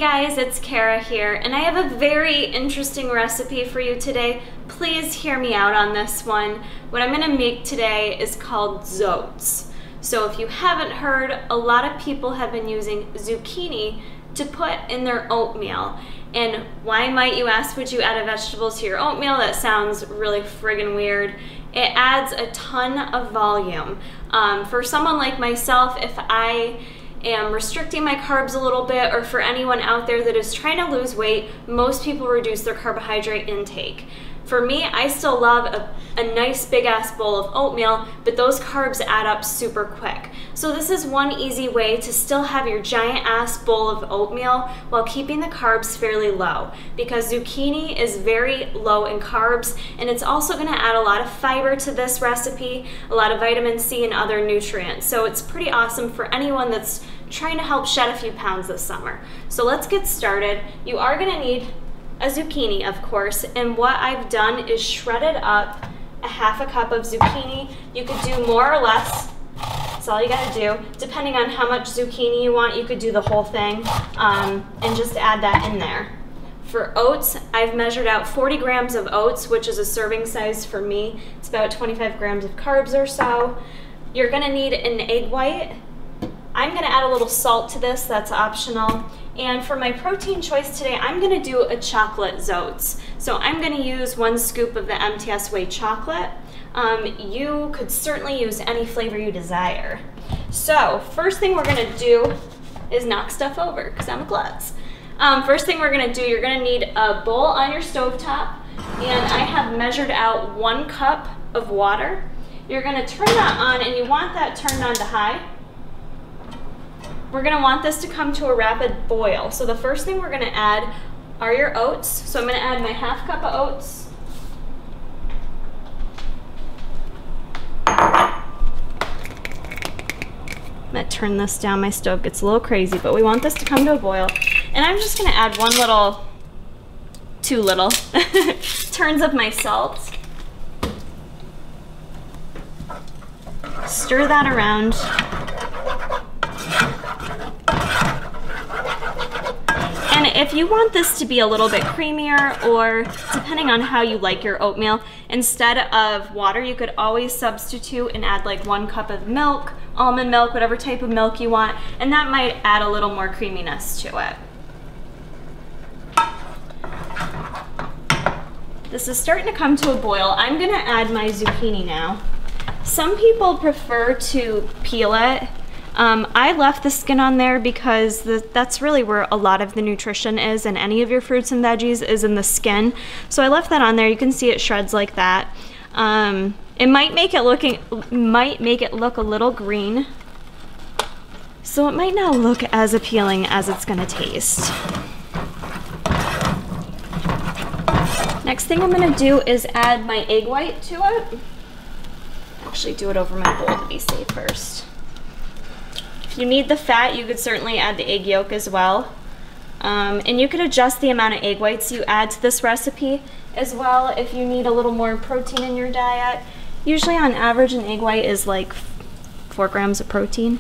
guys, it's Kara here, and I have a very interesting recipe for you today. Please hear me out on this one. What I'm gonna make today is called ZOATS. So if you haven't heard, a lot of people have been using zucchini to put in their oatmeal. And why might you ask, would you add a vegetable to your oatmeal? That sounds really friggin' weird. It adds a ton of volume. For someone like myself, if I am restricting my carbs a little bit, or for anyone out there that is trying to lose weight, most people reduce their carbohydrate intake. For me, I still love a nice big ass bowl of oatmeal, but those carbs add up super quick. So this is one easy way to still have your giant ass bowl of oatmeal while keeping the carbs fairly low, because zucchini is very low in carbs, and it's also gonna add a lot of fiber to this recipe, a lot of vitamin C and other nutrients. So it's pretty awesome for anyone that's trying to help shed a few pounds this summer. So let's get started. You are gonna need a zucchini, of course, and what I've done is shredded up a half a cup of zucchini. You could do more or less. That's all you gotta do. Depending on how much zucchini you want, you could do the whole thing and just add that in there. For oats, I've measured out 40 grams of oats, which is a serving size for me. It's about 25 grams of carbs or so. You're gonna need an egg white. I'm gonna add a little salt to this, that's optional. And for my protein choice today, I'm gonna do a chocolate ZOATS. So I'm gonna use 1 scoop of the MTS Whey Chocolate. You could certainly use any flavor you desire. So first thing we're gonna do is knock stuff over, because I'm a klutz. First thing we're gonna do, you're gonna need a bowl on your stovetop, and I have measured out 1 cup of water. You're gonna turn that on, and you want that turned on to high. We're gonna want this to come to a rapid boil. So the first thing we're gonna add are your oats. So I'm gonna add my half cup of oats. I'm gonna turn this down, my stove gets a little crazy, but we want this to come to a boil. And I'm just gonna add 2 little turns of my salt. Stir that around. And if you want this to be a little bit creamier, or depending on how you like your oatmeal, instead of water, you could always substitute and add like 1 cup of milk, almond milk, whatever type of milk you want, and that might add a little more creaminess to it. This is starting to come to a boil. I'm gonna add my zucchini now. Some people prefer to peel it. I left the skin on there because that's really where a lot of the nutrition is, and any of your fruits and veggies is in the skin. So I left that on there. You can see it shreds like that. It might make it look a little green, so it might not look as appealing as it's gonna taste. Next thing I'm gonna do is add my egg white to it. Actually do it over my bowl to be safe first. If you need the fat, you could certainly add the egg yolk as well. And you could adjust the amount of egg whites you add to this recipe as well if you need a little more protein in your diet. Usually on average, an egg white is like 4 grams of protein.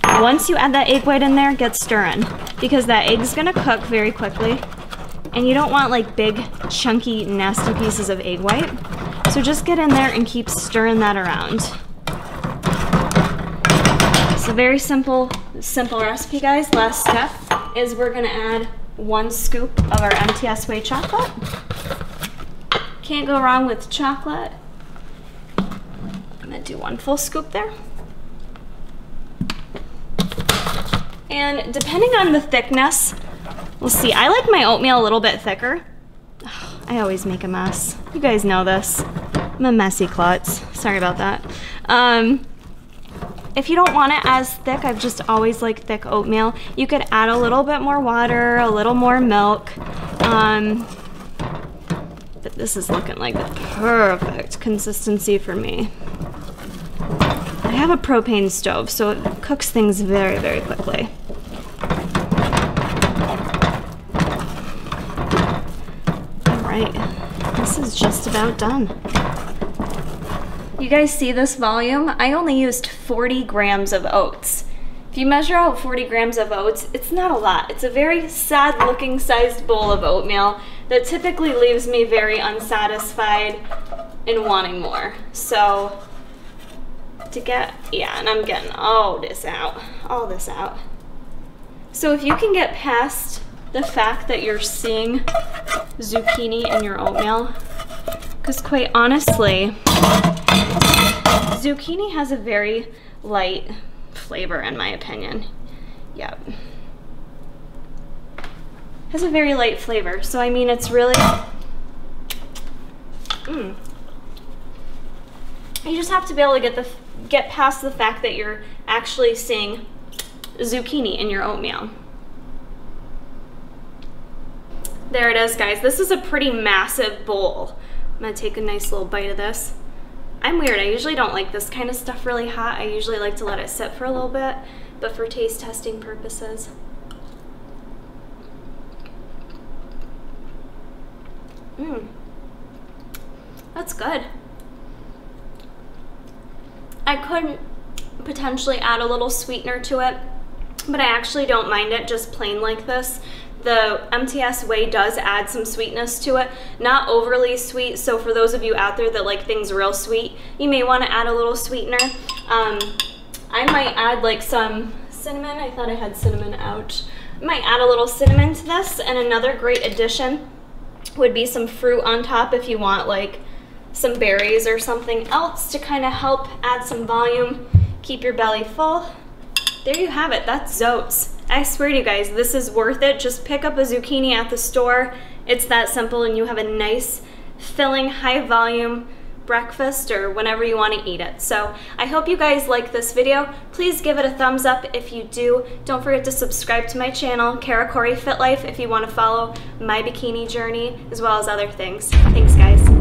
Once you add that egg white in there, get stirring, because that egg's gonna cook very quickly. And you don't want like big, chunky, nasty pieces of egg white. So just get in there and keep stirring that around. It's a very simple recipe, guys. Last step is we're gonna add 1 scoop of our MTS Whey Chocolate. Can't go wrong with chocolate. I'm gonna do 1 full scoop there. And depending on the thickness, we'll see. I like my oatmeal a little bit thicker. I always make a mess. You guys know this. I'm a messy klutz. Sorry about that. If you don't want it as thick, I've just always liked thick oatmeal. You could add a little bit more water, a little more milk. But this is looking like the perfect consistency for me. I have a propane stove, so it cooks things very, very quickly. All right, this is just about done. You guys see this volume? I only used 40 grams of oats. If you measure out 40 grams of oats, it's not a lot. It's a very sad looking sized bowl of oatmeal that typically leaves me very unsatisfied and wanting more. So to get, yeah, and I'm getting all this out. So if you can get past the fact that you're seeing zucchini in your oatmeal, because quite honestly, zucchini has a very light flavor in my opinion. Yep. Has a very light flavor. So I mean, it's really, you just have to be able to get past the fact that you're actually seeing zucchini in your oatmeal. There it is, guys. This is a pretty massive bowl. I'm gonna take a nice little bite of this. I'm weird, I usually don't like this kind of stuff really hot. I usually like to let it sit for a little bit, but for taste testing purposes. That's good. I could potentially add a little sweetener to it, but I actually don't mind it just plain like this. The MTS Whey does add some sweetness to it, not overly sweet, so for those of you out there that like things real sweet, you may want to add a little sweetener. I might add like some cinnamon. I thought I had cinnamon out. I might add a little cinnamon to this, and another great addition would be some fruit on top if you want like some berries or something else to kind of help add some volume, keep your belly full. There you have it, that's ZOATS. I swear to you guys, this is worth it. Just pick up a zucchini at the store. It's that simple, and you have a nice, filling, high volume breakfast or whenever you want to eat it. So I hope you guys like this video. Please give it a thumbs up if you do. Don't forget to subscribe to my channel, Kara Corey Fit Life, if you want to follow my bikini journey as well as other things. Thanks, guys.